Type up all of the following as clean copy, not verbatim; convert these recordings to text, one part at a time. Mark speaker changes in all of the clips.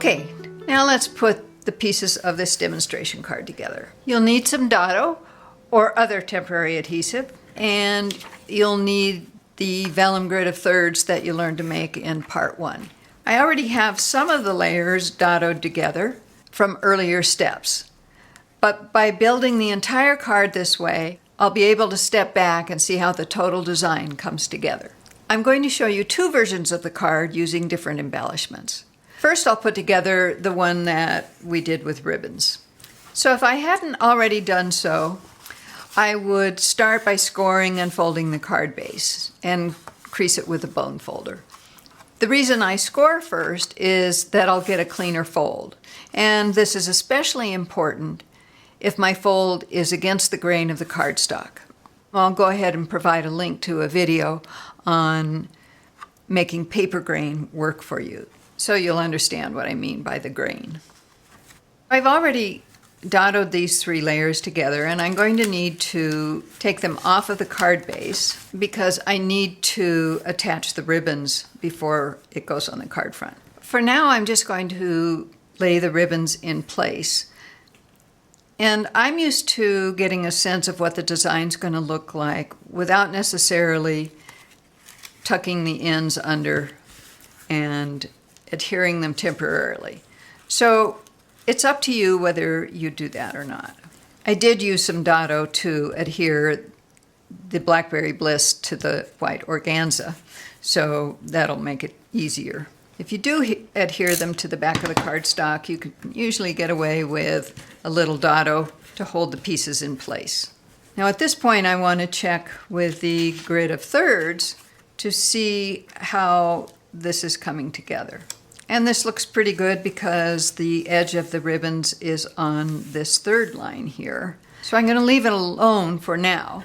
Speaker 1: Okay, now let's put the pieces of this demonstration card together. You'll need some Dado or other temporary adhesive, and you'll need the vellum grid of thirds that you learned to make in part 1. I already have some of the layers Dadoed together from earlier steps, but by building the entire card this way, I'll be able to step back and see how the total design comes together. I'm going to show you 2 versions of the card using different embellishments. First, I'll put together the one that we did with ribbons. So if I hadn't already done so, I would start by scoring and folding the card base and crease it with a bone folder. The reason I score first is that I'll get a cleaner fold, and this is especially important if my fold is against the grain of the cardstock. I'll go ahead and provide a link to a video on making paper grain work for you, so you'll understand what I mean by the grain. I've already Dadoed these 3 layers together, and I'm going to need to take them off of the card base because I need to attach the ribbons before it goes on the card front. For now, I'm just going to lay the ribbons in place. And I'm used to getting a sense of what the design's going to look like without necessarily tucking the ends under and adhering them temporarily. So it's up to you whether you do that or not. I did use some Dado to adhere the Blackberry Bliss to the white organza, so that'll make it easier. If you do adhere them to the back of the cardstock, you can usually get away with a little Dado to hold the pieces in place. Now at this point, I want to check with the grid of thirds to see how this is coming together. And this looks pretty good because the edge of the ribbons is on this third line here. So I'm going to leave it alone for now.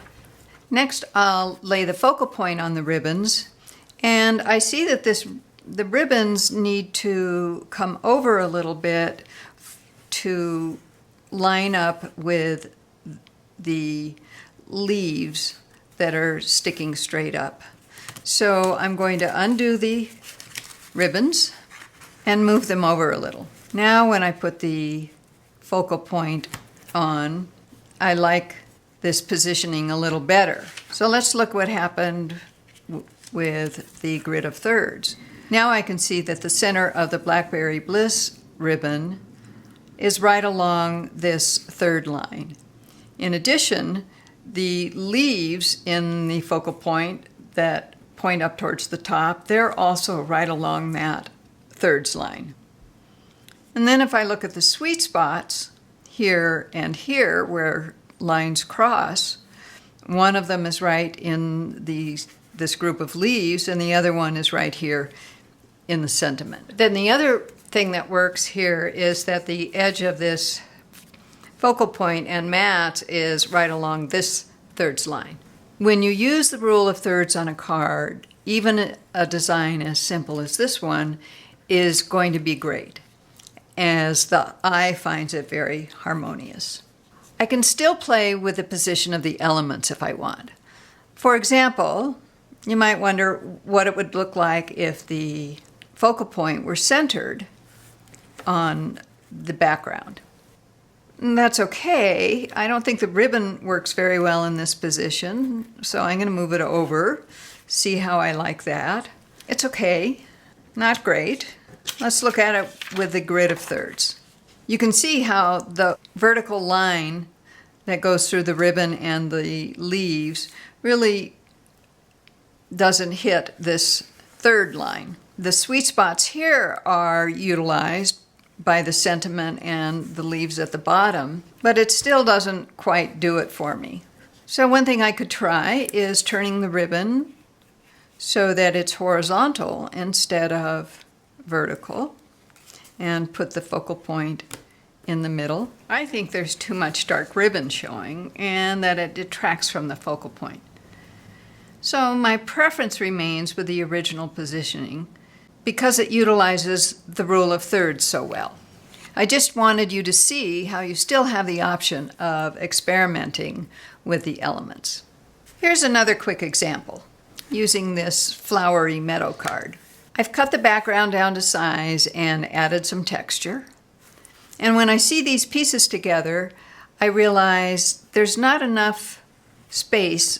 Speaker 1: Next, I'll lay the focal point on the ribbons, and I see that the ribbons need to come over a little bit to line up with the leaves that are sticking straight up. So I'm going to undo the ribbons and move them over a little. Now when I put the focal point on, I like this positioning a little better. So let's look what happened with the grid of thirds. Now I can see that the center of the Blackberry Bliss ribbon is right along this third line. In addition, the leaves in the focal point that point up towards the top, they're also right along that thirds line. And then if I look at the sweet spots here and here where lines cross, one of them is right in this group of leaves and the other one is right here in the sentiment. Then the other thing that works here is that the edge of this focal point and mat is right along this thirds line. When you use the rule of thirds on a card, even a design as simple as this one is going to be great, as the eye finds it very harmonious. I can still play with the position of the elements if I want. For example, you might wonder what it would look like if the focal point were centered on the background. And that's okay. I don't think the ribbon works very well in this position, so I'm going to move it over, see how I like that. It's okay. Not great. Let's look at it with the grid of thirds. You can see how the vertical line that goes through the ribbon and the leaves really doesn't hit this third line. The sweet spots here are utilized by the sentiment and the leaves at the bottom, but it still doesn't quite do it for me. So one thing I could try is turning the ribbon so that it's horizontal instead of vertical, and put the focal point in the middle. I think there's too much dark ribbon showing and that it detracts from the focal point. So my preference remains with the original positioning because it utilizes the rule of thirds so well. I just wanted you to see how you still have the option of experimenting with the elements. Here's another quick example using this flowery meadow card. I've cut the background down to size and added some texture. And when I see these pieces together, I realize there's not enough space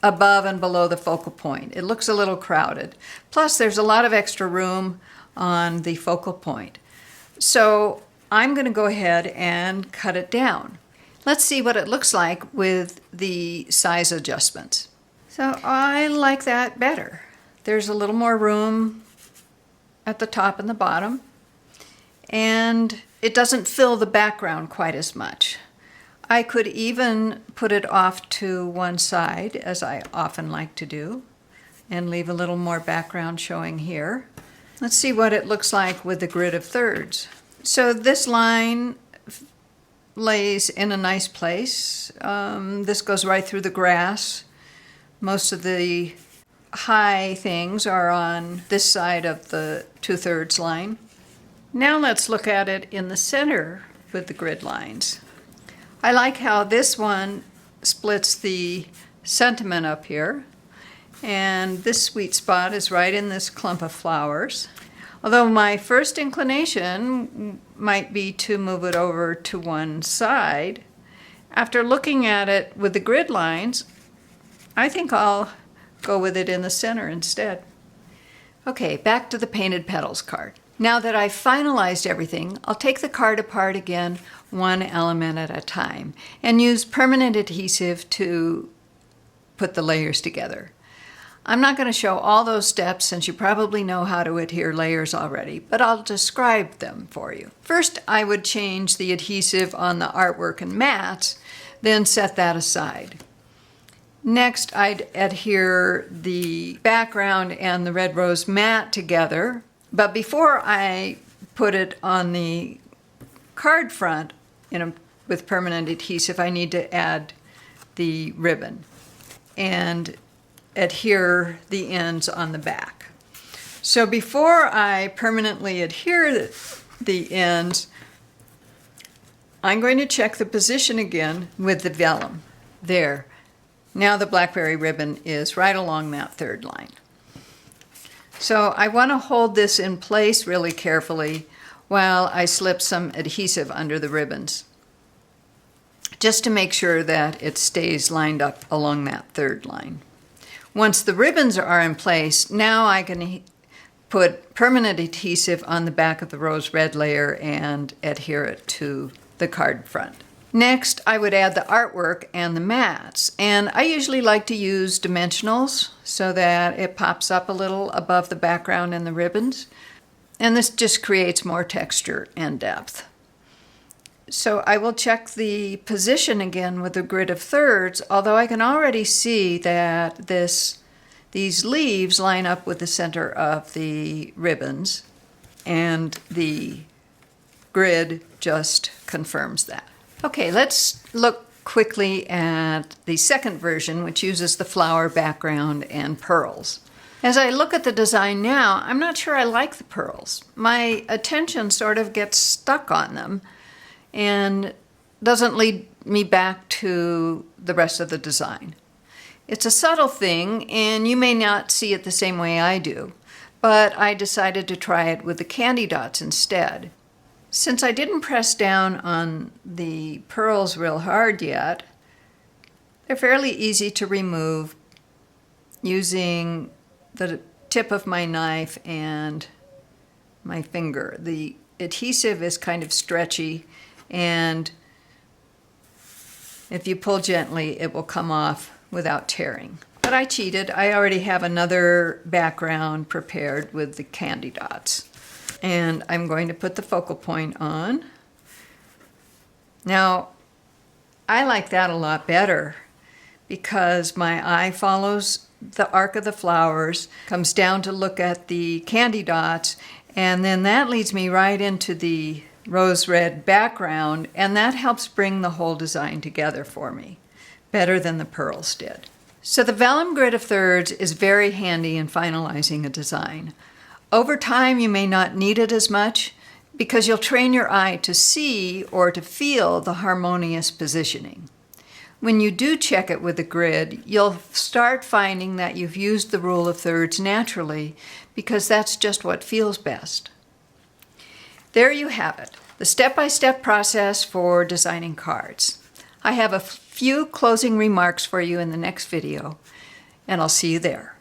Speaker 1: above and below the focal point. It looks a little crowded. Plus, there's a lot of extra room on the focal point. So I'm going to go ahead and cut it down. Let's see what it looks like with the size adjustments. So I like that better. There's a little more room at the top and the bottom, and it doesn't fill the background quite as much. I could even put it off to one side, as I often like to do, and leave a little more background showing here. Let's see what it looks like with the grid of thirds. So this line lays in a nice place. This goes right through the grass. Most of the high things are on this side of the 2/3 line. Now let's look at it in the center with the grid lines. I like how this one splits the sentiment up here, and this sweet spot is right in this clump of flowers. Although my first inclination might be to move it over to one side, after looking at it with the grid lines, I think I'll go with it in the center instead. Okay, back to the painted petals card. Now that I've finalized everything, I'll take the card apart again, one element at a time, and use permanent adhesive to put the layers together. I'm not going to show all those steps since you probably know how to adhere layers already, but I'll describe them for you. First, I would change the adhesive on the artwork and mats, then set that aside. Next, I'd adhere the background and the red rose mat together, but before I put it on the card front with permanent adhesive, I need to add the ribbon and adhere the ends on the back. So before I permanently adhere the ends, I'm going to check the position again with the vellum. There. Now the blackberry ribbon is right along that third line. So I want to hold this in place really carefully while I slip some adhesive under the ribbons, just to make sure that it stays lined up along that third line. Once the ribbons are in place, now I can put permanent adhesive on the back of the rose red layer and adhere it to the card front. Next, I would add the artwork and the mats, and I usually like to use dimensionals so that it pops up a little above the background and the ribbons, and this just creates more texture and depth. So I will check the position again with the grid of thirds, although I can already see that these leaves line up with the center of the ribbons, and the grid just confirms that. Okay, let's look quickly at the second version, which uses the flower background and pearls. As I look at the design now, I'm not sure I like the pearls. My attention sort of gets stuck on them and doesn't lead me back to the rest of the design. It's a subtle thing, and you may not see it the same way I do, but I decided to try it with the candy dots instead. Since I didn't press down on the pearls real hard yet, they're fairly easy to remove using the tip of my knife and my finger. The adhesive is kind of stretchy, and if you pull gently, it will come off without tearing. But I cheated. I already have another background prepared with the candy dots. And I'm going to put the focal point on. Now, I like that a lot better because my eye follows the arc of the flowers, comes down to look at the candy dots, and then that leads me right into the rose red background, and that helps bring the whole design together for me, better than the pearls did. So the vellum grid of thirds is very handy in finalizing a design. Over time, you may not need it as much because you'll train your eye to see or to feel the harmonious positioning. When you do check it with the grid, you'll start finding that you've used the rule of thirds naturally because that's just what feels best. There you have it, the step-by-step process for designing cards. I have a few closing remarks for you in the next video, and I'll see you there.